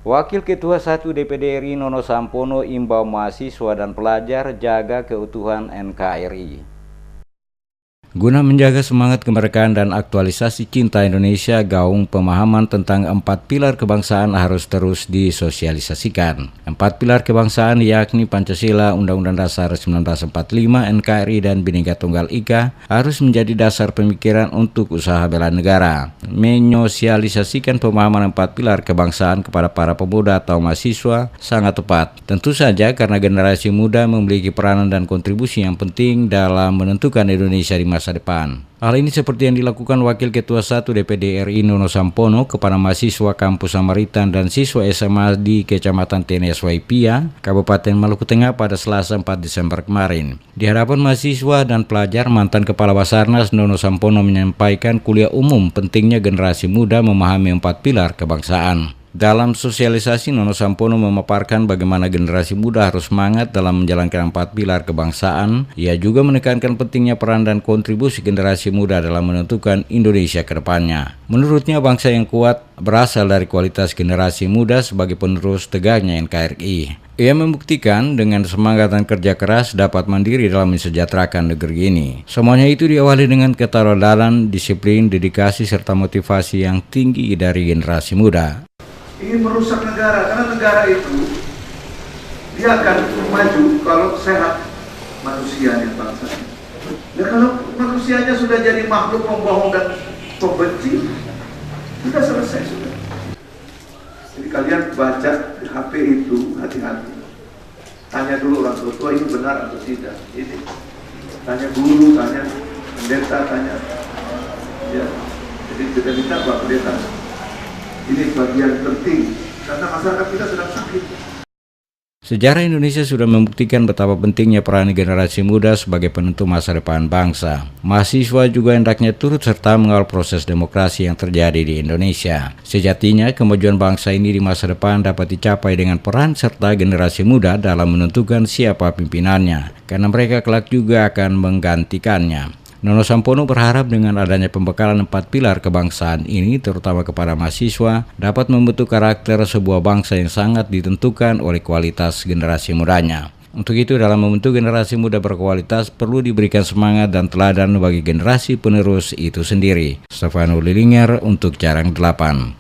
Wakil Ketua 1 DPD RI Nono Sampono imbau mahasiswa dan pelajar jaga keutuhan NKRI. Guna menjaga semangat kemerdekaan dan aktualisasi cinta Indonesia, gaung pemahaman tentang 4 pilar kebangsaan harus terus disosialisasikan. 4 pilar kebangsaan yakni Pancasila, Undang-Undang Dasar 1945, NKRI, dan Bhinneka Tunggal Ika harus menjadi dasar pemikiran untuk usaha bela negara. Menyosialisasikan pemahaman 4 pilar kebangsaan kepada para pemuda atau mahasiswa sangat tepat. Tentu saja karena generasi muda memiliki peranan dan kontribusi yang penting dalam menentukan Indonesia di masa depan. Hal ini seperti yang dilakukan Wakil Ketua 1 DPD RI Nono Sampono kepada mahasiswa Kampus Samaritan dan siswa SMA di Kecamatan TNS Waipia, Kabupaten Maluku Tengah pada Selasa 4 Desember kemarin. Di hadapan mahasiswa dan pelajar, mantan Kepala Basarnas Nono Sampono menyampaikan kuliah umum pentingnya generasi muda memahami 4 pilar kebangsaan. Dalam sosialisasi, Nono Sampono memaparkan bagaimana generasi muda harus semangat dalam menjalankan 4 pilar kebangsaan. Ia juga menekankan pentingnya peran dan kontribusi generasi muda dalam menentukan Indonesia ke depannya. Menurutnya, bangsa yang kuat berasal dari kualitas generasi muda sebagai penerus tegaknya NKRI. Ia membuktikan dengan semangat dan kerja keras dapat mandiri dalam mensejahterakan negeri ini. Semuanya itu diawali dengan keteladanan, disiplin, dedikasi, serta motivasi yang tinggi dari generasi muda. Ingin merusak negara, karena negara itu dia akan maju kalau sehat manusianya, bangsanya. Dan kalau manusianya sudah jadi makhluk pembohong dan pembenci, sudah selesai sudah. Jadi kalian baca di HP itu hati-hati. Tanya dulu orang tua ini benar atau tidak. Ini tanya guru, tanya pendeta, tanya. Ya, jadi kita minta Pak Pendeta. Ini bagian penting, karena masyarakat kita sedang sakit. Sejarah Indonesia sudah membuktikan betapa pentingnya peran generasi muda sebagai penentu masa depan bangsa. Mahasiswa juga hendaknya turut serta mengawal proses demokrasi yang terjadi di Indonesia. Sejatinya, kemajuan bangsa ini di masa depan dapat dicapai dengan peran serta generasi muda dalam menentukan siapa pimpinannya, karena mereka kelak juga akan menggantikannya. Nono Sampono berharap dengan adanya pembekalan 4 pilar kebangsaan ini, terutama kepada mahasiswa, dapat membentuk karakter sebuah bangsa yang sangat ditentukan oleh kualitas generasi mudanya. Untuk itu, dalam membentuk generasi muda berkualitas, perlu diberikan semangat dan teladan bagi generasi penerus itu sendiri. Stefano Lilinger untuk Jarang 8.